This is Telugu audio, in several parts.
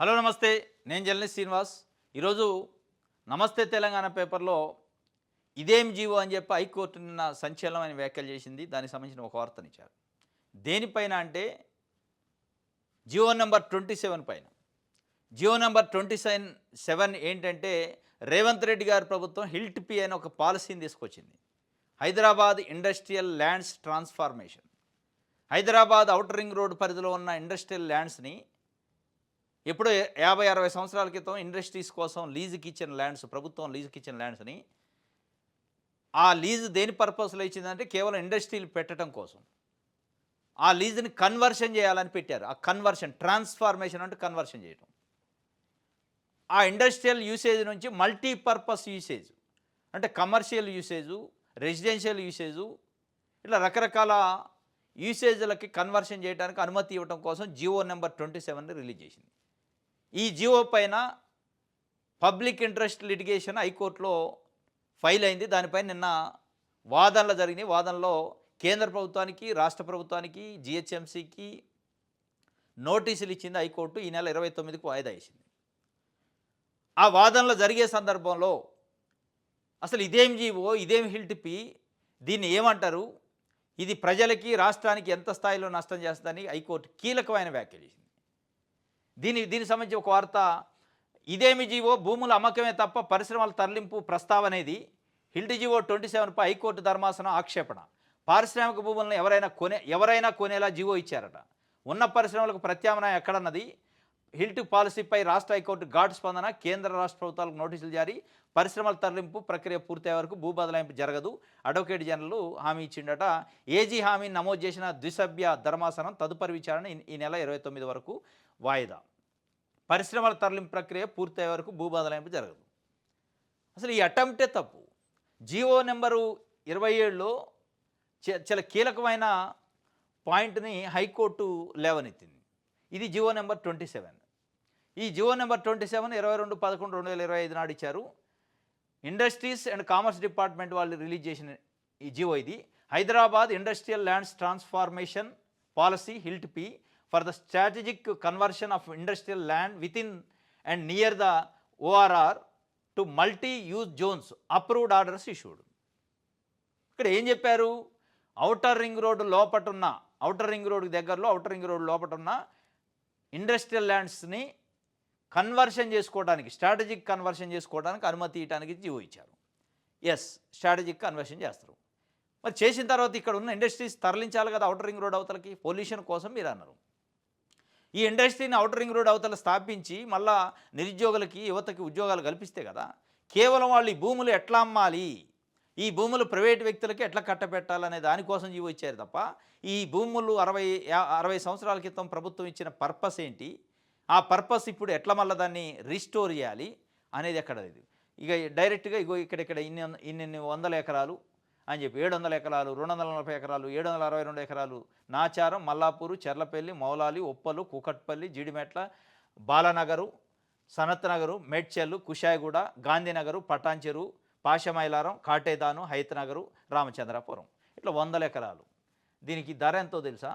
హలో నమస్తే. నేను జర్నలిస్ట్ శ్రీనివాస్. ఈరోజు నమస్తే తెలంగాణ పేపర్లో ఇదేం జీవో అని చెప్పి హైకోర్టు నిన్న సంచలనమైన వ్యాఖ్యలు చేసింది. దానికి సంబంధించిన ఒక వార్తనిచ్చారు. దేనిపైన అంటే జియో నంబర్ 27 పైన. జియో నంబర్ 27 ఏంటంటే రేవంత్ రెడ్డి గారి ప్రభుత్వం హిల్ట్ పి అనే ఒక పాలసీని తీసుకొచ్చింది. Hyderabad industrial lands transformation. Hyderabad outer ring road పరిధిలో ఉన్న ఇండస్ట్రియల్ ల్యాండ్స్ని ఎప్పుడో 50-60 సంవత్సరాల క్రితం ఇండస్ట్రీస్ కోసం లీజుకి ఇచ్చిన ల్యాండ్స్, ప్రభుత్వం లీజుకి ఇచ్చిన ల్యాండ్స్ని ఆ లీజు దేని పర్పస్లో ఇచ్చిందంటే కేవలం ఇండస్ట్రీలు పెట్టడం కోసం. ఆ లీజుని కన్వర్షన్ చేయాలని పెట్టారు. ఆ కన్వర్షన్, ట్రాన్స్ఫార్మేషన్ అంటే కన్వర్షన్ చేయడం. ఆ ఇండస్ట్రియల్ యూసేజ్ నుంచి మల్టీపర్పస్ యూసేజ్ అంటే కమర్షియల్ యూసేజు, రెసిడెన్షియల్ యూసేజు, ఇట్లా రకరకాల యూసేజ్లకి కన్వర్షన్ చేయడానికి అనుమతి ఇవ్వడం కోసం జియో నెంబర్ 27ని రిలీజ్ చేసింది. ఈ జియో పైన పబ్లిక్ ఇంట్రెస్ట్ లిటిగేషన్ హైకోర్టులో ఫైల్ అయింది. దానిపైన నిన్న వాదనలు జరిగినాయి. వాదనలో కేంద్ర ప్రభుత్వానికి, రాష్ట్ర ప్రభుత్వానికి, జిహెచ్ఎంసీకి నోటీసులు ఇచ్చింది హైకోర్టు. ఈ నెల 29కి వాయిదా వేసింది. ఆ వాదనలు జరిగే సందర్భంలో అసలు ఇదేం జీవో, ఇదేం హిల్ట్ పి, దీన్ని ఏమంటారు, ఇది ప్రజలకి, రాష్ట్రానికి ఎంత స్థాయిలో నష్టం చేస్తుందని హైకోర్టు కీలకమైన వ్యాఖ్యలు చేసింది. దీనికి సంబంధించి ఒక వార్త. ఇదేమి జీవో, భూముల అమ్మకమే తప్ప పరిశ్రమల తరలింపు ప్రస్తావనేది హిల్ట్ జీవో 27పై హైకోర్టు ధర్మాసనం ఆక్షేపణ. పారిశ్రామిక భూములను ఎవరైనా కొనేలా జీవో ఇచ్చారట. ఉన్న పరిశ్రమలకు ప్రత్యామ్నాయం ఎక్కడన్నది. హిల్ట్ పాలసీపై రాష్ట్ర హైకోర్టు ఘాటు స్పందన. కేంద్ర రాష్ట్ర ప్రభుత్వాలకు నోటీసులు జారీ. పరిశ్రమల తరలింపు ప్రక్రియ పూర్తయ్యే వరకు భూ బదలాయింపు జరగదు. అడ్వకేట్ జనరల్ హామీ ఇచ్చిండట. ఏజీ హామీని నమోదు చేసిన ద్విసభ్య ధర్మాసనం తదుపరి విచారణ ఈ నెల 29 వరకు వాయిదా. పరిశ్రమల తరలింపు ప్రక్రియ పూర్తయ్యే వరకు భూ బదలాయింపు జరగదు. అసలు ఈ అటెంప్టే తప్పు. జియో నెంబరు 27లో చాలా కీలకమైన పాయింట్ని హైకోర్టు లేవనెత్తింది. ఇది జియో నెంబర్ 27. ఈ జియో నెంబర్ 27 22/11/2025 నాడు ఇచ్చారు. ఇండస్ట్రీస్ అండ్ కామర్స్ డిపార్ట్మెంట్ వాళ్ళు రిలీజ్ చేసిన ఈ జియో ఇది. Hyderabad industrial lands transformation policy HILT P for the strategic conversion of industrial land with and near the ORR to multi use zones approved orders issued. ఇక్కడ ఏం చెప్పారు, ఔటర్ రింగ్ రోడ్డు లోపటున్న, ఔటర్ రింగ్ రోడ్డు దగ్గరలో, ఔటర్ రింగ్ రోడ్డు లోపటున్న ఇండస్ట్రియల్ ల్యాండ్స్ని కన్వర్షన్ చేసుకోవడానికి, స్ట్రాటజిక్ కన్వర్షన్ చేసుకోవడానికి అనుమతి ఇవ్వడానికి జీవో ఇచ్చారు. ఎస్, స్ట్రాటజిక్ కన్వర్షన్ చేస్తారు. మరి చేసిన తర్వాత ఇక్కడ ఉన్న ఇండస్ట్రీస్ తరలించాలి కదా ఔటర్ రింగ్ రోడ్ అవతలకి, పొల్యూషన్ కోసం మీరు అన్నారు. ఈ ఇండస్ట్రీని ఔటర్ రింగ్ రోడ్ అవతల స్థాపించి మళ్ళా నిరుద్యోగులకి, యువతకి ఉద్యోగాలు కల్పిస్తే కదా. కేవలం వాళ్ళు ఈ భూములు ఎట్లా అమ్మాలి, ఈ భూములు ప్రైవేట్ వ్యక్తులకి ఎట్లా కట్టబెట్టాలనే దానికోసం జీవో ఇచ్చారు తప్ప ఈ భూములు 60 సంవత్సరాల క్రితం ప్రభుత్వం ఇచ్చిన పర్పస్ ఏంటి, ఆ పర్పస్ ఇప్పుడు ఎట్లా మళ్ళీ దాన్ని రీస్టోర్ చేయాలి అనేది ఎక్కడ లేదు. ఇక డైరెక్ట్గా ఇగో ఇక్కడెక్కడ ఇన్ని వందల ఎకరాలు అని చెప్పి 700 ఎకరాలు, 240 ఎకరాలు, 762 ఎకరాలు నాచారం, మల్లాపూరు, చెర్లపల్లి, మౌలాలి, ఉప్పలు, కూకట్పల్లి, జీడిమెట్ల, బాలనగరు, సనత్ నగరు, మేడ్చెల్లు, కుషాయిగూడ, గాంధీనగరు, పటాన్చెరు, పాషమైలారం, కాటేదాను, హైతనగరు, రామచంద్రాపురం, ఇట్లా 100 ఎకరాలు. దీనికి ధర ఎంతో తెలుసా?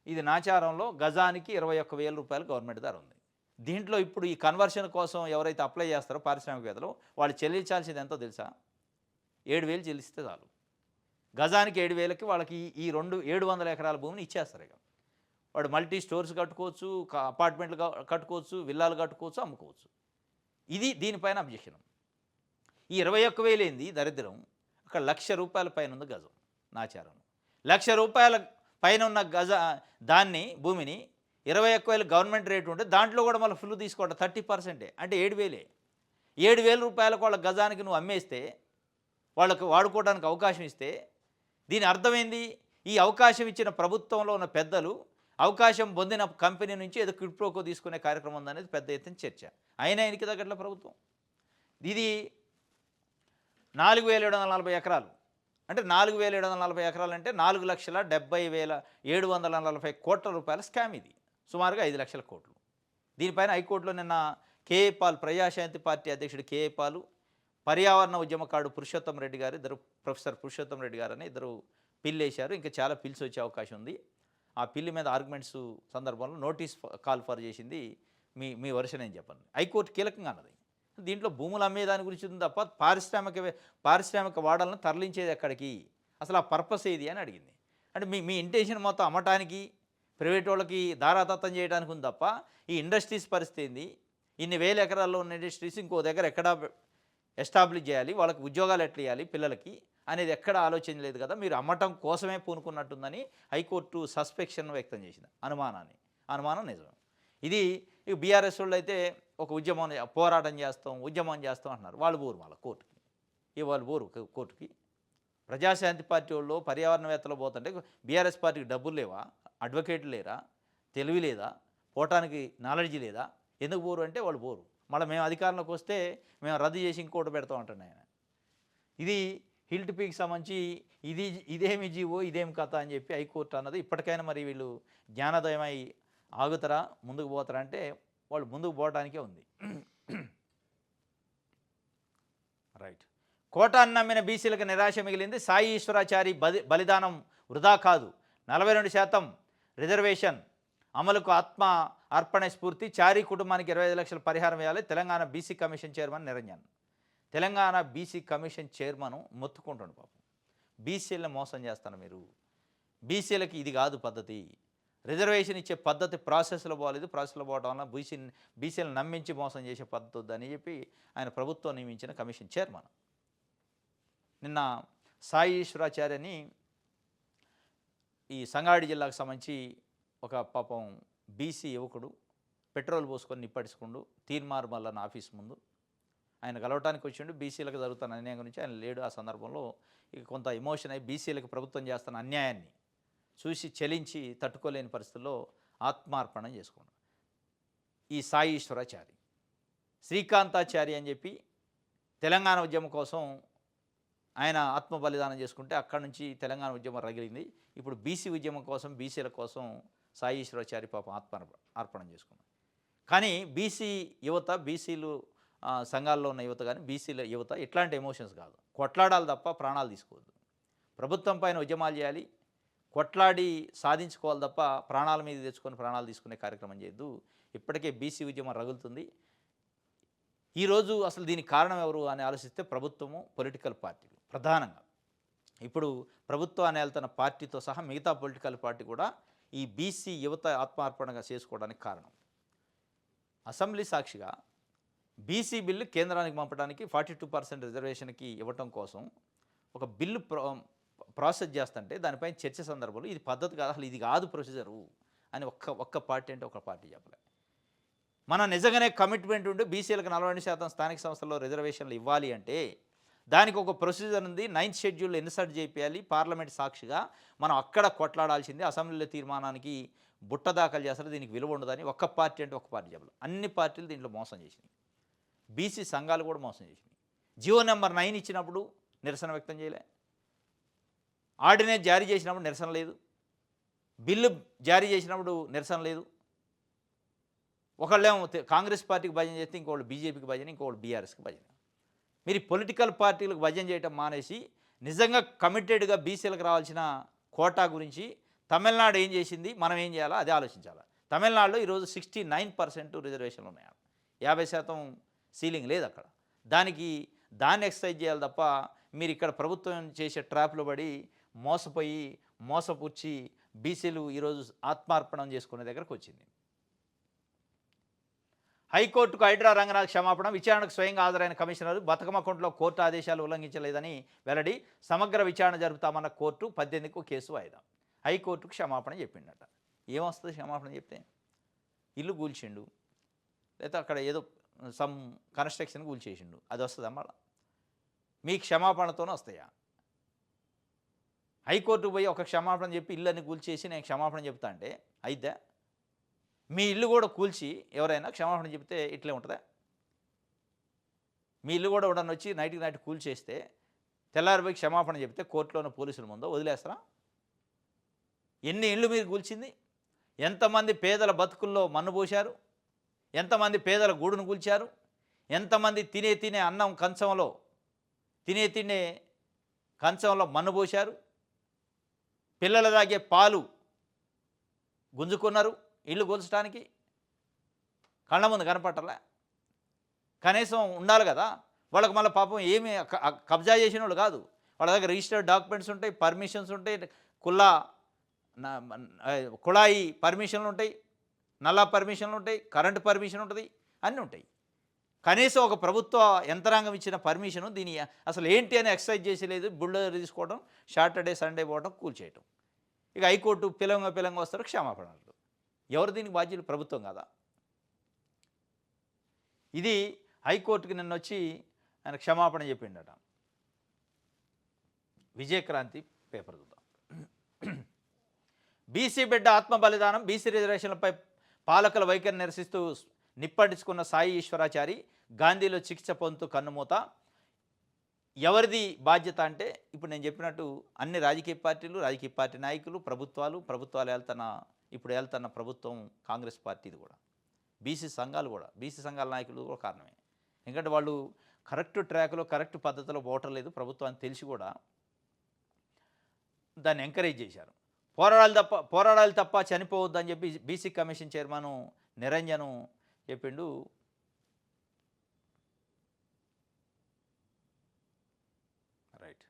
ఇది నాచారంలో గజానికి 21,000 రూపాయలు గవర్నమెంట్ ధర ఉంది. దీంట్లో ఇప్పుడు ఈ కన్వర్షన్ కోసం ఎవరైతే అప్లై చేస్తారో పారిశ్రామికవేత్తలు వాళ్ళు చెల్లించాల్సింది ఎంతో తెలుసా? 7,000 చెల్లిస్తే చాలు. గజానికి 7,000కి వాళ్ళకి ఈ 700 ఎకరాల భూమిని ఇచ్చేస్తారు. ఇక వాడు మల్టీ స్టోర్స్ కట్టుకోవచ్చు, అపార్ట్మెంట్లు కట్టుకోవచ్చు, విల్లాలు కట్టుకోవచ్చు, అమ్ముకోవచ్చు. ఇది దీనిపైన అబ్జెక్షన్. ఈ 21,000 ఏంది దరిద్రం, అక్కడ ₹1,00,000 పైన ఉంది గజం నాచారం. ₹1,00,000 పైన ఉన్న దాన్ని భూమిని 21,000 గవర్నమెంట్ రేటు ఉంటే దాంట్లో కూడా మళ్ళీ ఫుల్ తీసుకోవడం 30%, అంటే 7,000. ₹7,000 వాళ్ళ గజానికి నువ్వు అమ్మేస్తే, వాళ్ళకు వాడుకోవడానికి అవకాశం ఇస్తే దీని అర్థమైంది, ఈ అవకాశం ఇచ్చిన ప్రభుత్వంలో ఉన్న పెద్దలు అవకాశం పొందిన కంపెనీ నుంచి ఏదో క్విడ్ ప్రోకో తీసుకునే కార్యక్రమం ఉందనేది పెద్ద ఎత్తున చర్చ. అయినా ఎనికి తగ్గట్ల ప్రభుత్వం. ఇది 4,740 ఎకరాలు, అంటే 4,740 ఎకరాలు అంటే 4,70,740 కోట్ల రూపాయల స్కామ్. ఇది సుమారుగా 5 లక్షల కోట్లు. దీనిపైన హైకోర్టులో నిన్న కేఏ పాల్, ప్రజాశాంతి పార్టీ అధ్యక్షుడు కేఏ పాలు, పర్యావరణ ఉద్యమకారుడు పురుషోత్తం రెడ్డి గారు, ప్రొఫెసర్ పురుషోత్తం రెడ్డి గారు అని ఇద్దరు పిల్లు వేశారు. ఇంకా చాలా పిల్స్ వచ్చే అవకాశం ఉంది. ఆ పిల్లి మీద ఆర్గ్యుమెంట్స్ సందర్భంలో నోటీస్ కాల్ ఫర్ చేసింది మీ మీ వర్షన్ ఏం చెప్పండి. హైకోర్టు కీలకంగా అన్నది. దీంట్లో భూములు అమ్మేదాని గురించి ఉంది తప్ప పారిశ్రామిక వాడలను తరలించేది ఎక్కడికి, అసలు ఆ పర్పస్ ఏది అని అడిగింది. అంటే మీ మీ ఇంటెన్షన్ మొత్తం అమ్మటానికి, ప్రైవేట్ వాళ్ళకి దారాదత్తం చేయడానికి ఉంది తప్ప ఈ ఇండస్ట్రీస్ పరిస్థితి ఏంది, ఇన్ని వేల ఎకరాల్లో ఉన్న ఇండస్ట్రీస్ ఇంకో దగ్గర ఎక్కడ ఎస్టాబ్లిష్ చేయాలి, వాళ్ళకి ఉద్యోగాలు ఎట్లా ఇవ్వాలి పిల్లలకి అనేది ఎక్కడ ఆలోచన లేదు కదా, మీరు అమ్మటం కోసమే పూనుకున్నట్టుందని హైకోర్టు సస్పెక్షన్ వ్యక్తం చేసింది, అనుమానం నిజం. ఇది బీఆర్ఎస్ వాళ్ళు అయితే ఒక పోరాటం చేస్తాం, ఉద్యమం చేస్తాం అంటున్నారు. వాళ్ళు పోరు మళ్ళీ కోర్టుకి, వాళ్ళు పోరు కోర్టుకి. ప్రజాశాంతి పార్టీ వాళ్ళు పర్యావరణవేత్తలు పోతుంటే బీఆర్ఎస్ పార్టీకి డబ్బులు లేవా, అడ్వకేట్లు లేరా, తెలివి లేదా, పోవటానికి నాలెడ్జి లేదా, ఎందుకు పోరు అంటే వాళ్ళు పోరు. మళ్ళీ మేము అధికారంలోకి వస్తే మేము రద్దు చేసి ఇంకోటి పెడతాం అంటున్నాయి ఆయన. ఇది హిల్ట్ పీకి సంబంధించి ఇదేమి జీవో ఇదేమి కథ అని చెప్పి హైకోర్టు అన్నది. ఇప్పటికైనా మరి వీళ్ళు జ్ఞానోదయమై ఆగుతారా, ముందుకు పోతారా అంటే వాళ్ళు ముందుకు పోవడానికే ఉంది. రైట్. కోటాను నమ్మిన బీసీలకు నిరాశ మిగిలింది. సాయి ఈశ్వరాచారి బలిదానం వృధా కాదు, 42% రిజర్వేషన్ అమలుకు ఆత్మ అర్పణ స్ఫూర్తి, చారీ కుటుంబానికి 25 లక్షల పరిహారం వేయాలి. Telangana BC commission chairman Niranjan. Telangana BC commission chairman మొత్తుకుంటుండు పాపం, బీసీలను మోసం చేస్తాను మీరు, బీసీలకి ఇది కాదు పద్ధతి, రిజర్వేషన్ ఇచ్చే పద్ధతి ప్రాసెస్లో పోలేదు, ప్రాసెస్లో పోవడం వల్ల బీసీలను నమ్మించి మోసం చేసే పద్ధతి వద్దని చెప్పి ఆయన ప్రభుత్వం నియమించిన కమిషన్ చైర్మన్. నిన్న సాయి ఈశ్వరాచార్యని ఈ సంగారెడ్డి జిల్లాకు సంబంధించి ఒక పాపం బీసీ యువకుడు పెట్రోల్ పోసుకొని నిప్పడుచుకుండు తీర్మార్ మల్లన్న ఆఫీస్ ముందు. ఆయన కలవటానికి వచ్చిండు. బీసీలకు జరుగుతున్న అన్యాయం గురించి ఆయన లేడు. ఆ సందర్భంలో ఇక కొంత ఎమోషన్ అయ్యి బీసీలకు ప్రభుత్వం చేస్తున్న అన్యాయాన్ని చూసి చలించి తట్టుకోలేని పరిస్థితుల్లో ఆత్మార్పణం చేసుకున్నాడు ఈ సాయి ఈశ్వరాచారి. శ్రీకాంతాచారి అని చెప్పి తెలంగాణ ఉద్యమం కోసం ఆయన ఆత్మ బలిదానం చేసుకుంటే అక్కడి నుంచి తెలంగాణ ఉద్యమం రగిలింది. ఇప్పుడు బీసీ ఉద్యమం కోసం, బీసీల కోసం సాయి ఈశ్వరాచారి పాపం అర్పణం చేసుకున్నాడు. కానీ బీసీ యువత, బీసీలు సంఘాల్లో ఉన్న యువత కానీ బీసీల యువత ఇట్లాంటి ఎమోషన్స్ కాదు, కొట్లాడాలి తప్ప ప్రాణాలు తీసుకోవద్దు. ప్రభుత్వం పైన ఉద్యమాలు చేయాలి, కొట్లాడి సాధించుకోవాలి తప్ప ప్రాణాల మీద తెచ్చుకొని ప్రాణాలు తీసుకునే కార్యక్రమం చేయొద్దు. ఇప్పటికే బీసీ ఉద్యమం రగులుతుంది. ఈరోజు అసలు దీనికి కారణం ఎవరు అని ఆలోచిస్తే ప్రభుత్వము, పొలిటికల్ పార్టీలు ప్రధానంగా. ఇప్పుడు ప్రభుత్వాన్ని వెళ్తున్న పార్టీతో సహా మిగతా పొలిటికల్ పార్టీ కూడా ఈ బీసీ యువత ఆత్మార్పణగా చేసుకోవడానికి కారణం. అసెంబ్లీ సాక్షిగా బీసీ బిల్లు కేంద్రానికి పంపడానికి 42% రిజర్వేషన్కి ఇవ్వటం కోసం ఒక బిల్లు ప్రాసెస్ చేస్తుంటే దానిపైన చర్చ సందర్భంలో ఇది పద్ధతి కాదు, అసలు ఇది కాదు ప్రొసీజరు అని ఒక్క పార్టీ అంటే ఒక పార్టీ చెప్పలే. మనం నిజంగానే కమిట్మెంట్ ఉండి బీసీలకు 40% స్థానిక సంస్థల్లో రిజర్వేషన్లు ఇవ్వాలి అంటే దానికి ఒక ప్రొసీజర్ ఉంది. 9th షెడ్యూల్ ఇన్సర్ట్ చేయాలి పార్లమెంట్ సాక్షిగా. మనం అక్కడ కొట్లాడాల్సింది. అసెంబ్లీలో తీర్మానానికి బుట్ట దాఖలు చేస్తారు, దీనికి విలువ ఉండదని ఒక్క పార్టీ అంటే ఒక పార్టీ చెప్పాలి. అన్ని పార్టీలు దీంట్లో మోసం చేసినాయి, బీసీ సంఘాలు కూడా మోసం చేసినాయి. జియో నెంబర్ 9 ఇచ్చినప్పుడు నిరసన వ్యక్తం చేయలే, ఆర్డినెన్స్ జారీ చేసినప్పుడు నిరసన లేదు, బిల్లు జారీ చేసినప్పుడు నిరసన లేదు. ఒకళ్ళేమో కాంగ్రెస్ పార్టీకి భజన చేస్తే ఇంకోళ్ళు బీజేపీకి భజన, ఇంకోళ్ళు బీఆర్ఎస్కి భజన. మీరు పొలిటికల్ పార్టీలకు భజన చేయటం మానేసి నిజంగా కమిటెడ్గా బీసీలకు రావాల్సిన కోటా గురించి తమిళనాడు ఏం చేసింది, మనం ఏం చేయాలో అదే ఆలోచించాలి. తమిళనాడులో ఈరోజు 69% రిజర్వేషన్లు ఉన్నాయి, 50% సీలింగ్ లేదు అక్కడ. దాన్ని ఎక్సర్సైజ్ చేయాలి తప్ప మీరు ఇక్కడ ప్రభుత్వం చేసే ట్రాప్లో పడి మోసపుచ్చి బీసీలు ఈరోజు ఆత్మార్పణం చేసుకునే దగ్గరకు వచ్చింది. హైకోర్టుకు హైడ్రా రంగనాథ్ క్షమాపణ. విచారణకు స్వయంగా హాజరైన కమిషనర్ బతుకమ్మ కుంటలో కోర్టు ఆదేశాలు ఉల్లంఘించలేదని వెల్లడి. సమగ్ర విచారణ జరుపుతామన్న కోర్టు 18కు కేసు వాయిదా. హైకోర్టుకు క్షమాపణ చెప్పిండట. ఏమొస్తుంది క్షమాపణ చెప్తే? ఇల్లు కూల్చిండు, లేదా అక్కడ ఏదో సమ్ కన్స్ట్రక్షన్ కూల్చేసిండు, అది వస్తుందా? మళ్ళా మీ క్షమాపణతోనే వస్తాయా? హైకోర్టుకు పోయి ఒక క్షమాపణ చెప్పి ఇళ్ళని కూల్చేసి నేను క్షమాపణ చెప్తా అంటే అయితే మీ ఇల్లు కూడా కూల్చి ఎవరైనా క్షమాపణ చెప్తే ఇట్లే ఉంటుందా? మీ ఇల్లు కూడా ఉండని వచ్చి నైట్ కూల్చేస్తే తెల్లారిపోయి క్షమాపణ చెప్తే కోర్టులోని పోలీసుల ముందో వదిలేస్తారా? ఎన్ని ఇళ్ళు మీరు కూల్చింది? ఎంతమంది పేదల బతుకుల్లో మన్ను పోశారు? ఎంతమంది పేదల గూడును కూల్చారు? ఎంతమంది తినే అన్నం కంచంలో కంచంలో మన్ను పోశారు? పిల్లల తాగే పాలు గుంజుకున్నారు ఇల్లు కూల్చడానికి. కళ్ళ ముందు కనపట్టాలా? కనీసం ఉండాలి కదా! వాళ్ళకి మళ్ళీ పాపం ఏమి కబ్జా చేసిన వాళ్ళు కాదు. వాళ్ళ దగ్గర రిజిస్టర్డ్ డాక్యుమెంట్స్ ఉంటాయి, పర్మిషన్స్ ఉంటాయి, కుల్లా కుళాయి పర్మిషన్లు ఉంటాయి, నల్లా పర్మిషన్లు ఉంటాయి, కరెంట్ పర్మిషన్ ఉంటుంది, అన్నీ ఉంటాయి. కనీసం ఒక ప్రభుత్వ యంత్రాంగం ఇచ్చిన పర్మిషను దీని అసలు ఏంటి అని ఎక్సర్సైజ్ చేసి లేదు. బుల్డోజర్ తీసుకోవడం, సాటర్డే సండే పోవడం, కూల్చేయటం. ఇక హైకోర్టు పిలంగా వస్తారు, క్షమాపణలు. ఎవరు దీనికి బాధ్యులు? ప్రభుత్వం కదా. ఇది హైకోర్టుకి నిన్న వచ్చి ఆయన క్షమాపణ చెప్పిండట. విజయక్రాంతి పేపర్ చూద్దాం. బీసీ బిడ్డ ఆత్మ బలిదానం, బీసీ రిజర్వేషన్లపై పాలకుల వైఖరి నిరసిస్తూ నిప్పంటించుకున్న సాయి ఈశ్వరాచారి, గాంధీలో చికిత్స పొందుతూ కన్నుమూత. ఎవరిది బాధ్యత అంటే ఇప్పుడు నేను చెప్పినట్టు అన్ని రాజకీయ పార్టీలు, రాజకీయ పార్టీ నాయకులు, ప్రభుత్వాలు ఇప్పుడు వెళ్తున్న ప్రభుత్వం కాంగ్రెస్ పార్టీది కూడా, బీసీ సంఘాలు కూడా, బీసీ సంఘాల నాయకులు కూడా కారణమే. ఎందుకంటే వాళ్ళు కరెక్ట్ ట్రాక్లో కరెక్ట్ పద్ధతిలో పోవటం లేదు ప్రభుత్వాన్ని తెలిసి కూడా దాన్ని ఎంకరేజ్ చేశారు. పోరాడాలి తప్ప చనిపోవద్దని చెప్పి బీసీ కమిషన్ చైర్మన్ నిరంజను చెప్పిండు. రైట్.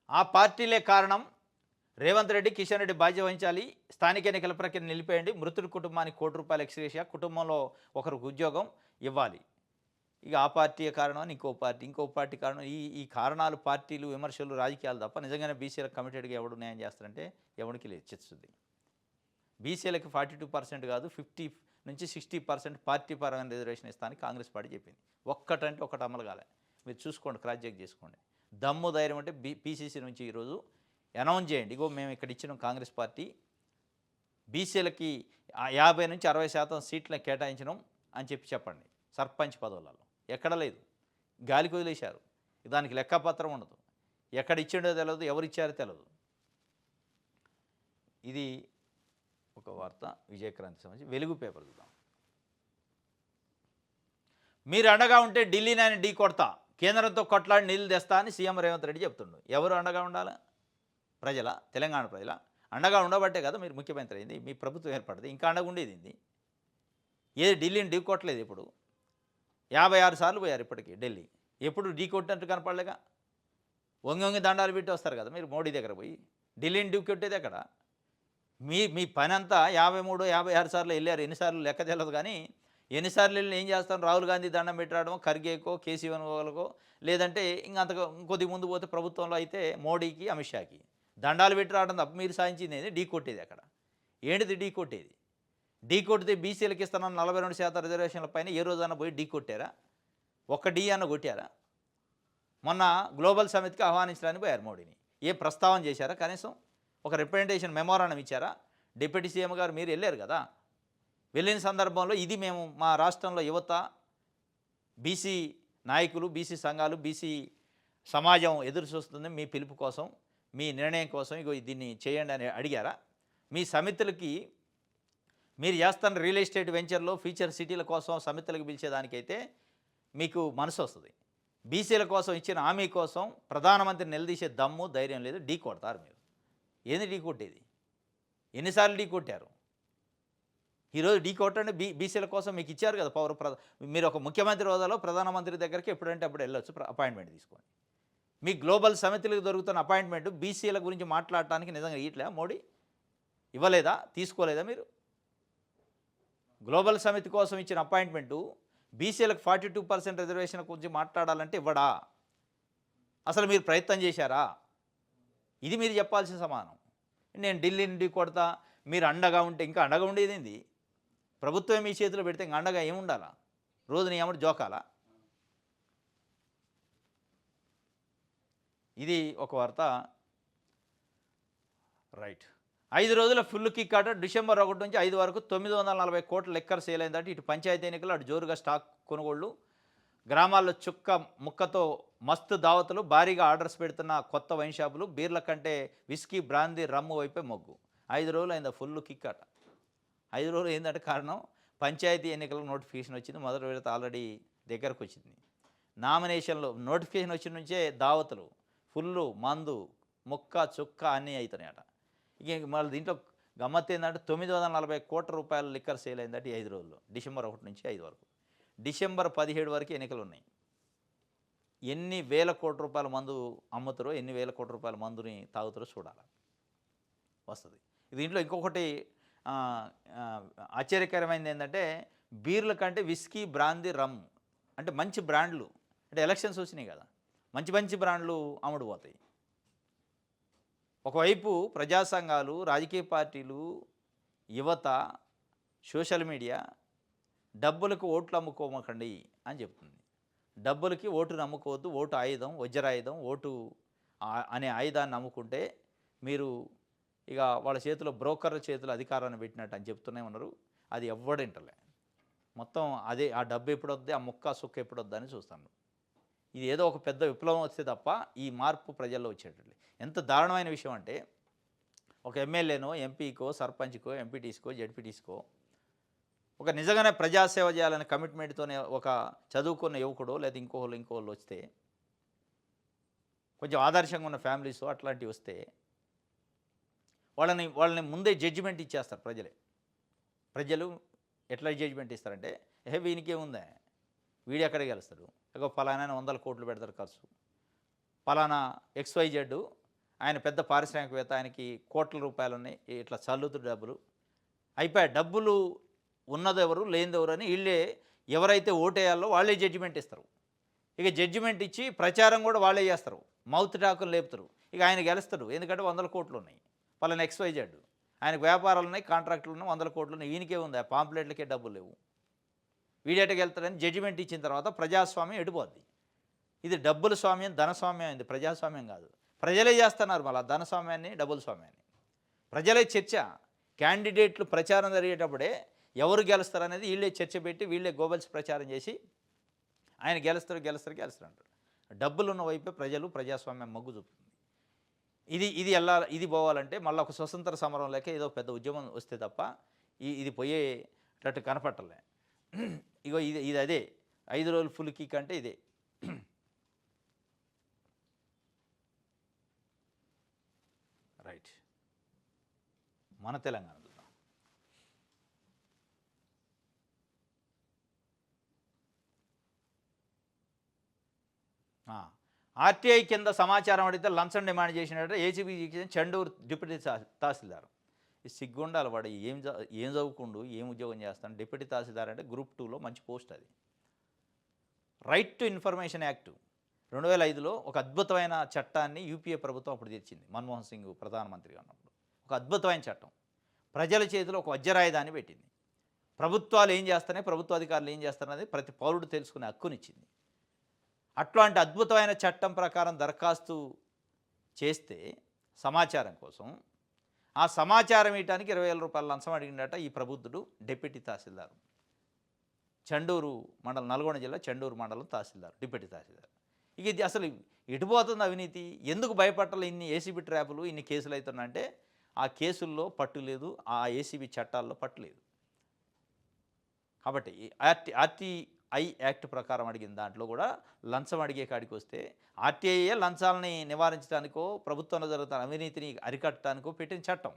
ఆ పార్టీలే కారణం, రేవంత్ రెడ్డి, కిషన్ రెడ్డి బాధ్యత వహించాలి, స్థానిక ఎన్నికల ప్రక్రియ నిలిపేయండి, మృతుడి కుటుంబానికి ₹1 ఎక్స్గ్రేషియా, కుటుంబంలో ఒకరికి ఉద్యోగం ఇవ్వాలి. ఇక ఆ పార్టీ కారణం అని ఇంకో పార్టీ కారణం. ఈ కారణాలు, పార్టీలు, విమర్శలు, రాజకీయాలు తప్ప నిజంగానే బీసీలకు కమిటెడ్గా ఎవడు న్యాయం చేస్తారంటే ఎవరికి లేదు చిత్తుంది. బీసీలకి 42% కాదు 50 నుంచి 60% పార్టీ పరంగా రిజర్వేషన్ ఇస్తానని కాంగ్రెస్ పార్టీ చెప్పింది. ఒక్కటంటే ఒకటి అమలు కాలే. మీరు చూసుకోండి, క్రాస్ చెక్ చేసుకోండి. దమ్ము ధైర్యం అంటే పీసీసీ నుంచి ఈరోజు అనౌన్స్ చేయండి, ఇగో మేము ఇక్కడ ఇచ్చిన కాంగ్రెస్ పార్టీ బీసీలకి 50 నుంచి 60% సీట్లను కేటాయించడం అని చెప్పండి. సర్పంచ్ పదవులలో ఎక్కడ లేదు, గాలికి వదిలేశారు. దానికి లెక్కపత్రం ఉండదు, ఎక్కడ ఇచ్చిండో తెలియదు, ఎవరు ఇచ్చారో తెలియదు. ఇది ఒక వార్త. విజయక్రాంతి సంబంధించి వెలుగు పేపర్ చూద్దాం. మీరు అండగా ఉంటే ఢిల్లీని ఆయన ఢీ కొడతా, కేంద్రంతో కొట్లాడి నీళ్ళు తెస్తా అని సీఎం రేవంత్ రెడ్డి చెప్తుండు. ఎవరు అండగా ఉండాలా? ప్రజల, తెలంగాణ ప్రజల అండగా ఉండబట్టే కదా మీరు ముఖ్యమంత్రి అయింది, మీ ప్రభుత్వం ఏర్పడింది. ఇంకా అండగా ఉండేది ఏంది? ఏది ఢిల్లీని ఢీ కొట్టలేదు. ఇప్పుడు 56 సార్లు పోయారు ఇప్పటికీ ఢిల్లీ. ఎప్పుడు ఢీ కొట్టినట్టు కనపడలేగా. వంగి దండాలు పెట్టి వస్తారు కదా మీరు మోడీ దగ్గర పోయి. ఢిల్లీని ఢీ కొట్టేది అక్కడ. మీ పని అంతా 53, 56 సార్లు వెళ్ళారు. ఎన్నిసార్లు లెక్క తెలియదు కానీ ఎన్నిసార్లు వెళ్ళి ఏం చేస్తాను? రాహుల్ గాంధీ దండం పెట్టడం, ఖర్గేకో, కేసీ వేణుగోపాల్కో, లేదంటే ఇంకొద్ది ముందు పోతే ప్రభుత్వంలో అయితే మోడీకి, అమిత్ షాకి దండాలు పెట్టి రావడం తప్ప మీరు సాధించింది ఢీ కొట్టేది అక్కడ. ఏంటిది ఢీ కొట్టేది? ఢీ కొట్టితే బీసీలకు ఇస్తున్న 42% రిజర్వేషన్ల పైన ఏ రోజన్నా పోయి ఢీ కొట్టారా? ఒక్క ఢీ అన్న కొట్టారా? మొన్న గ్లోబల్ సమిట్కి ఆహ్వానించడానికి పోయారు మోడీని. ఏ ప్రస్తావన చేశారా? కనీసం ఒక రిప్రజెంటేషన్ మెమోరాండం ఇచ్చారా? డిప్యూటీ సీఎం గారు మీరు వెళ్ళారు కదా, వెళ్ళిన సందర్భంలో ఇది మేము మా రాష్ట్రంలో యువత, బీసీ నాయకులు, బీసీ సంఘాలు, బీసీ సమాజం ఎదురు చూస్తుంది మీ పిలుపు కోసం, మీ నిర్ణయం కోసం, ఇగో దీన్ని చేయండి అని అడిగారా? మీ సమితులకి మీరు చేస్తున్న రియల్ ఎస్టేట్ వెంచర్లో ఫ్యూచర్ సిటీల కోసం సమితులకు పిలిచేదానికైతే మీకు మనసు వస్తుంది. బీసీల కోసం ఇచ్చిన హామీ కోసం ప్రధానమంత్రి నిలదీసే దమ్ము, ధైర్యం లేదు. ఢీ కొడతారు మీరు. ఏంది ఢీ కొట్టేది? ఎన్నిసార్లు ఢీ కొట్టారు? ఈరోజు ఢీ కొట్టండి. బీసీల కోసం మీకు ఇచ్చారు కదా మీరు ఒక ముఖ్యమంత్రి హోదాలో ప్రధానమంత్రి దగ్గరికి ఎప్పుడంటే అప్పుడు వెళ్ళొచ్చు అపాయింట్మెంట్ తీసుకొని. మీ గ్లోబల్ సమితులకు దొరుకుతున్న అపాయింట్మెంట్ బీసీల గురించి మాట్లాడటానికి నిజంగా ఇట్లే మోడీ ఇవ్వలేదా? తీసుకోలేదా మీరు? గ్లోబల్ సమితి కోసం ఇచ్చిన అపాయింట్మెంటు బీసీలకు 42% రిజర్వేషన్ గురించి మాట్లాడాలంటే ఇవ్వడా? అసలు మీరు ప్రయత్నం చేశారా? ఇది మీరు చెప్పాల్సిన సమానం. నేను ఢిల్లీ నుండి కొడతా, మీరు అండగా ఉంటే ఇంకా అండగా ఉండేది ఏంది? ప్రభుత్వం మీ చేతిలో పెడితే ఇంకా అండగా ఏముండాలా? రోజు నీ ఏమంటే జోకాలా? ఇది ఒక వార్త. రైట్. 5 రోజుల ఫుల్ కిక్ ఆట. డిసెంబర్ 1 నుంచి 5 వరకు 940 కోట్ల లెక్కర్ సేల్ అయిందంటే ఇటు పంచాయతీ ఎన్నికలు, అటు జోరుగా స్టాక్ కొనుగోళ్లు, గ్రామాల్లో చుక్క ముక్కతో మస్తు దావతులు, భారీగా ఆర్డర్స్ పెడుతున్న కొత్త వైన్ షాపులు, బీర్ల కంటే విస్కీ, బ్రాందీ, రమ్ము వైపే మొగ్గు. 5 రోజులు అయిందా ఫుల్ కిక్ ఆట. 5 రోజులు ఏంటంటే కారణం పంచాయతీ ఎన్నికలకు నోటిఫికేషన్ వచ్చింది. మొదటి విడత ఆల్రెడీ దగ్గరకు వచ్చింది. నామినేషన్లు నోటిఫికేషన్ వచ్చిన నుంచే దావతులు, ఫుల్లు మందు, ముక్క చుక్క అన్నీ అవుతున్నాయట. ఇక మళ్ళీ దీంట్లో గమ్మత్తు ఏంటంటే 940 కోట్ల రూపాయల లిక్కర్ సేల్ అయిందట ఈ 5 రోజుల్లో, డిసెంబర్ 1 నుంచి 5 వరకు. డిసెంబర్ 17 వరకు ఎన్నికలు ఉన్నాయి. ఎన్ని వేల కోట్ల రూపాయల మందు అమ్ముతారో, ఎన్ని వేల కోట్ల రూపాయల మందుని తాగుతారో చూడాలి, వస్తుంది. దీంట్లో ఇంకొకటి ఆశ్చర్యకరమైనది ఏంటంటే, బీర్ల కంటే విస్కీ, బ్రాందీ, రమ్ అంటే మంచి బ్రాండ్లు, అంటే ఎలక్షన్స్ వచ్చినాయి కదా, మంచి మంచి బ్రాండ్లు అమ్ముడు పోతాయి. ఒకవైపు ప్రజా సంఘాలు, రాజకీయ పార్టీలు, యువత, సోషల్ మీడియా డబ్బులకు ఓట్లు అమ్ముకోమకండి అని చెప్తుంది. డబ్బులకి ఓటును అమ్ముకోవద్దు, ఓటు ఆయుధం, వజ్రాయుధం, ఓటు అనే ఆయుధాన్ని అమ్ముకుంటే మీరు ఇక వాళ్ళ చేతిలో, బ్రోకర్ల చేతిలో అధికారాన్ని పెట్టినట్టు అని చెప్తూనే ఉన్నారు. అది ఎవ్వడింటలే. మొత్తం అదే, ఆ డబ్బు ఎప్పుడొద్ది, ఆ ముక్క సుక్క ఎప్పుడొద్దా అని చూస్తాను. ఇది ఏదో ఒక పెద్ద విప్లవం వస్తే తప్ప ఈ మార్పు ప్రజల్లో వచ్చేటట్లే. ఎంత దారుణమైన విషయం అంటే, ఒక ఎమ్మెల్యేనో, ఎంపీకో, సర్పంచ్కో, ఎంపీటీస్కో, జడ్పీటీస్కో ఒక నిజంగానే ప్రజాసేవ చేయాలనే కమిట్మెంట్తోనే ఒక చదువుకున్న యువకుడు లేదా ఇంకోళ్ళు వస్తే, కొంచెం ఆదర్శంగా ఉన్న ఫ్యామిలీస్ అట్లాంటివి వస్తే వాళ్ళని ముందే జడ్జిమెంట్ ఇచ్చేస్తారు ప్రజలు ఎట్లా జడ్జిమెంట్ ఇస్తారంటే, వీనికేముందా, వీడు ఎక్కడికి గెలుస్తాడు, ఇక ఫలానా 100 కోట్లు పెడతారు ఖర్చు, ఫలానా XYZ ఆయన పెద్ద పారిశ్రామికవేత్త, ఆయనకి కోట్ల రూపాయలు ఉన్నాయి, ఇట్లా చల్లుతు డబ్బులు అయిపోయాయి. డబ్బులు ఉన్నదెవరు లేనిదెవరు అని వీళ్ళే, ఎవరైతే ఓటేయాలో వాళ్ళే జడ్జిమెంట్ ఇస్తారు. ఇక జడ్జిమెంట్ ఇచ్చి ప్రచారం కూడా వాళ్ళే చేస్తారు, మౌత్ టాకులు లేపుతారు. ఇక ఆయన గెలుస్తాడు, ఎందుకంటే 100 కోట్లు ఉన్నాయి, ఫలానా XYZ ఆయనకు వ్యాపారాలు ఉన్నాయి, కాంట్రాక్టులు ఉన్నాయి, 100 కోట్లు ఉన్నాయి, ఈయనకే ఉంది, ఆ పాంప్లెట్లకే డబ్బులు లేవు, వీడేటకి వెళ్తాడని జడ్జిమెంట్ ఇచ్చిన తర్వాత ప్రజాస్వామ్యం ఎడిపోద్ది. ఇది డబ్బుల స్వామ్యం, ధనస్వామ్యం అయింది, ప్రజాస్వామ్యం కాదు. ప్రజలే చేస్తున్నారు మళ్ళీ ధనస్వామ్యాన్ని, డబ్బుల స్వామ్యాన్ని. ప్రజలే చర్చ, క్యాండిడేట్లు ప్రచారం జరిగేటప్పుడే ఎవరు గెలుస్తారు అనేది వీళ్ళే చర్చ పెట్టి, వీళ్ళే గోబల్స్ ప్రచారం చేసి ఆయన గెలుస్తారు అంటారు. డబ్బులు ఉన్న వైపే ప్రజాస్వామ్యం మొగ్గు చూపుతుంది. ఇది పోవాలంటే మళ్ళీ ఒక స్వతంత్ర సమరం లేక ఏదో పెద్ద ఉద్యమం వస్తే తప్ప ఇది పోయేటట్టు కనపట్టలే. ఇగో ఇది అదే 5 రోజులు ఫుల్ కిక్ అంటే ఇదే. రైట్, మన తెలంగాణ చూద్దాం. ఆర్టీఐ కింద సమాచారం అడిగితే లంచం డిమాండ్ చేసినట్టు ఏసీబీ చెండూరు డిప్యూటీ తహసీల్దార్. ఈ సిగ్గుండాలి, వాడు ఏం చదువుకుండు, ఏం ఉద్యోగం చేస్తాను. డిప్యూటీ తహసీల్దార్ అంటే గ్రూప్ 2లో మంచి పోస్ట్. అది రైట్ టు ఇన్ఫర్మేషన్ యాక్ట్ 2005లో ఒక అద్భుతమైన చట్టాన్ని యూపీఏ ప్రభుత్వం అప్పుడు తెచ్చింది, మన్మోహన్ సింగ్ ప్రధానమంత్రిగా ఉన్నప్పుడు. ఒక అద్భుతమైన చట్టం, ప్రజల చేతిలో ఒక వజ్రాయుధాన్ని పెట్టింది. ప్రభుత్వాలు ఏం చేస్తున్నాయి, ప్రభుత్వ అధికారులు ఏం చేస్తారనేది ప్రతి పౌరుడు తెలుసుకునే హక్కునిచ్చింది. అట్లాంటి అద్భుతమైన చట్టం ప్రకారం దరఖాస్తు చేస్తే సమాచారం కోసం, ఆ సమాచారం ఇవ్వడానికి 20,000 రూపాయల లంచం అడిగిందట ఈ ప్రబుద్ధుడు డిప్యూటీ తహసీల్దార్. చెండూరు మండలం, నల్గొండ జిల్లా చెండూరు మండలం తహసీల్దార్, డిప్యూటీ తహసీల్దార్. ఇక ఇది అసలు ఎటుపోతుంది అవినీతి? ఎందుకు భయపట్టాలి? ఇన్ని ఏసీబీ ట్రాపులు, ఇన్ని కేసులు అవుతున్నాయంటే ఆ కేసుల్లో పట్టు లేదు, ఆ ఏసీబీ చట్టాల్లో పట్టు లేదు. కాబట్టి ఆర్టీఐ యాక్ట్ ప్రకారం అడిగిన దాంట్లో కూడా లంచం అడిగే కాడికి వస్తే, ఆర్టీఐఏ లంచాలని నివారించడానికో, ప్రభుత్వంలో జరుగుతున్న అవినీతిని అరికట్టడానికో పెట్టిన చట్టం.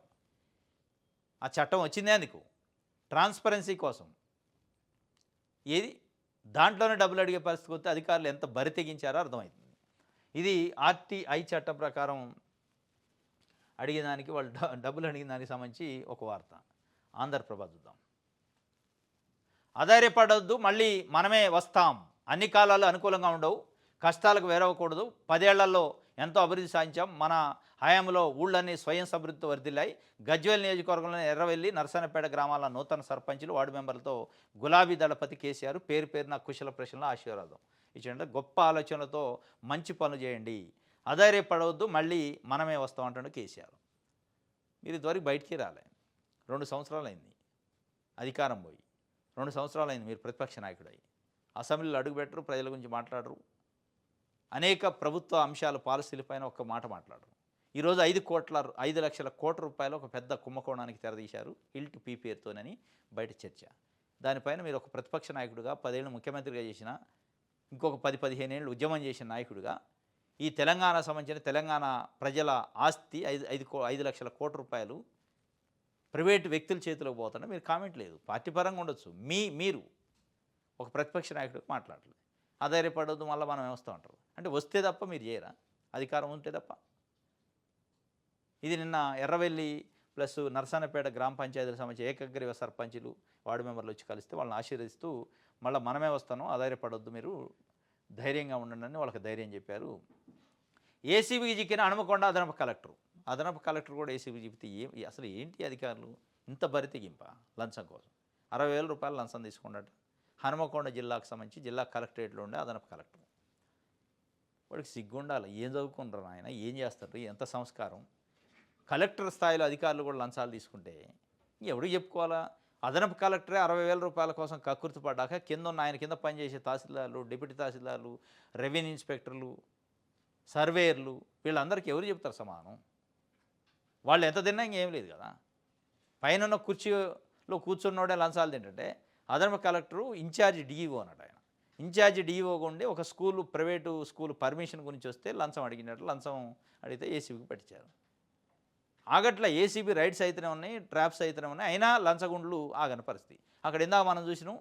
ఆ చట్టం వచ్చిందే అందుకు, ట్రాన్స్పరెన్సీ కోసం. ఏది దాంట్లోనే డబ్బులు అడిగే పరిస్థితి వస్తే అధికారులు ఎంత బరి తెగించారో అర్థమవుతుంది. ఇది ఆర్టీఐ చట్టం ప్రకారం అడిగిన దానికి, వాళ్ళు డబ్బులు అడిగిన దానికి సంబంధించి ఒక వార్త. ఆంధ్రప్రభ చూద్దాం. ఆధారపడొద్దు, మళ్ళీ మనమే వస్తాం, అన్ని కాలాలు అనుకూలంగా ఉండవు, కష్టాలకు వేరవకూడదు, 10 ఏళ్లలో ఎంతో అభివృద్ధి సాధించాం, మన హయాంలో ఊళ్ళన్నీ స్వయం సమృద్ధితో వర్ధిల్లాయి. గజ్వేల్ నియోజకవర్గంలోని ఎర్రవెల్లి, నరసన్నపేట గ్రామాల నూతన సర్పంచులు, వార్డు మెంబర్లతో గులాబీ దళపతి కేసీఆర్ పేరున కుశల ప్రశ్నల ఆశీర్వాదం ఇచ్చిండ. గొప్ప ఆలోచనలతో మంచి పనులు చేయండి, ఆధారపడవద్దు, మళ్ళీ మనమే వస్తాం అంటాడు కేసీఆర్. మీరు ఇదివరకు బయటికి రాలే, 2 సంవత్సరాలు అయింది అధికారం పోయి, 2 సంవత్సరాలు అయింది మీరు ప్రతిపక్ష నాయకుడు అయ్యి. అసెంబ్లీలో అడుగుపెట్టరు, ప్రజల గురించి మాట్లాడరు, అనేక ప్రభుత్వ అంశాలు, పాలసీలపైన ఒక్క మాట మాట్లాడరు. ఈరోజు 5 లక్షల కోట్ల రూపాయలు ఒక పెద్ద కుంభకోణానికి తెరదీశారు, హిల్ టు పీ పేరుతోనని బయట చర్చ. దానిపైన మీరు ఒక ప్రతిపక్ష నాయకుడిగా, 10 ఏళ్ళు ముఖ్యమంత్రిగా చేసిన, ఇంకొక 10-15 ఏళ్ళు ఉద్యమం చేసిన నాయకుడిగా, ఈ తెలంగాణ సంబంధించిన తెలంగాణ ప్రజల ఆస్తి 5 లక్షల కోట్ల రూపాయలు ప్రైవేట్ వ్యక్తుల చేతిలోకి పోతుంటే మీరు కామెంట్ లేదు. పార్టీ పరంగా ఉండొచ్చు. మీరు ఒక ప్రతిపక్ష నాయకుడికి మాట్లాడలేదు. ఆధారపడొద్దు మళ్ళీ మనం ఏమొస్తా ఉంటారు. అంటే వస్తే తప్ప మీరు చేయరా? అధికారం ఉంటే తప్ప. ఇది నిన్న ఎర్రవెల్లి ప్లస్ నరసన్నపేట గ్రామ పంచాయతీలకు సంబంధించి ఏకగ్రీవ సర్పంచులు వార్డు మెంబర్లు వచ్చి కలిస్తే వాళ్ళని ఆశీర్వదిస్తూ మళ్ళీ మనమే వస్తాను, ఆధారపడొద్దు, మీరు ధైర్యంగా ఉండండి అని వాళ్ళకి ధైర్యం చెప్పారు. ఏసీబీకి చిక్కిన హనుమకొండ అదనపు కలెక్టర్ కూడా ఏసీబీ చెబితే అసలు ఏంటి అధికారులు ఇంత బరితెగింప లంచం కోసం 60,000 రూపాయలు లంచం తీసుకున్నట్ట. హనుమకొండ జిల్లాకు సంబంధించి జిల్లా కలెక్టరేట్లో ఉండే అదనపు కలెక్టర్. వాడికి సిగ్గుండాలి. ఏం చదువుకుంటారు ఆయన, ఏం చేస్తారు, ఎంత సంస్కారం. కలెక్టర్ స్థాయిలో అధికారులు కూడా లంచాలు తీసుకుంటే ఎవరికి చెప్పుకోవాలా? అదనపు కలెక్టరే 60,000 రూపాయల కోసం కక్కుర్తి పడ్డాక కింద ఉన్న ఆయన కింద పనిచేసే తహసీల్దార్లు, డిప్యూటీ తహసీల్దార్లు, రెవెన్యూ ఇన్స్పెక్టర్లు, సర్వేయర్లు వీళ్ళందరికీ ఎవరు చెప్తారు సమానం? వాళ్ళు ఎంత తిన్నా ఇంకేం లేదు కదా. పైన ఉన్న కుర్చీలో కూర్చున్నోడే లంచాలు తింటుంటే అదనపు కలెక్టరు ఇన్ఛార్జ్ డిఈఓ అన్నట్టు. ఆయన ఇన్ఛార్జ్ డిఈఓగా ఉండి ఒక ప్రైవేటు స్కూల్ పర్మిషన్ గురించి వస్తే లంచం అడిగినట్టు లంచం అడిగితే ఏసీబీకి పట్టించారు. ఆగట్ల ఏసీబీ రైడ్స్ అయితేనే ఉన్నాయి, ట్రాప్స్ అయితేనే ఉన్నాయి, అయినా లంచగుండ్లు ఆగని పరిస్థితి. అక్కడ ఇందాక మనం చూసినాం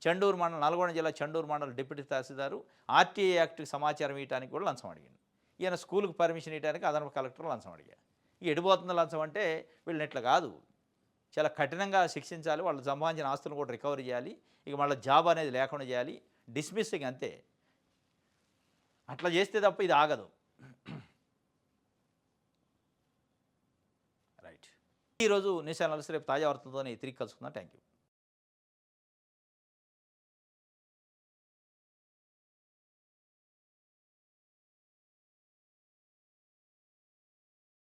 చండూరు మండలం, నల్గొండ జిల్లా చండూరు మండలం డిప్యూటీ తహసీల్దారు ఆర్టీఏ యాక్ట్కి సమాచారం ఇవ్వడానికి కూడా లంచం అడిగింది. ఈయన స్కూల్కి పర్మిషన్ ఇవ్వడానికి అదనపు కలెక్టర్ లంచం అడిగారు. ఎడిపోతుంది లంచం అంటే వీళ్ళని ఇట్లా కాదు, చాలా కఠినంగా శిక్షించాలి, వాళ్ళు సంపాదించిన ఆస్తులను కూడా రికవరీ చేయాలి, ఇక వాళ్ళ జాబ్ అనేది లేకుండా చేయాలి, డిస్మిస్సింగ్ అంతే. అట్లా చేస్తే తప్ప ఇది ఆగదు. రైట్. ఈరోజు న్యూస్ ఛానల్స్ రేపు తాజా వార్తలతో తిరిగి కలుసుకుందాం. Thank you.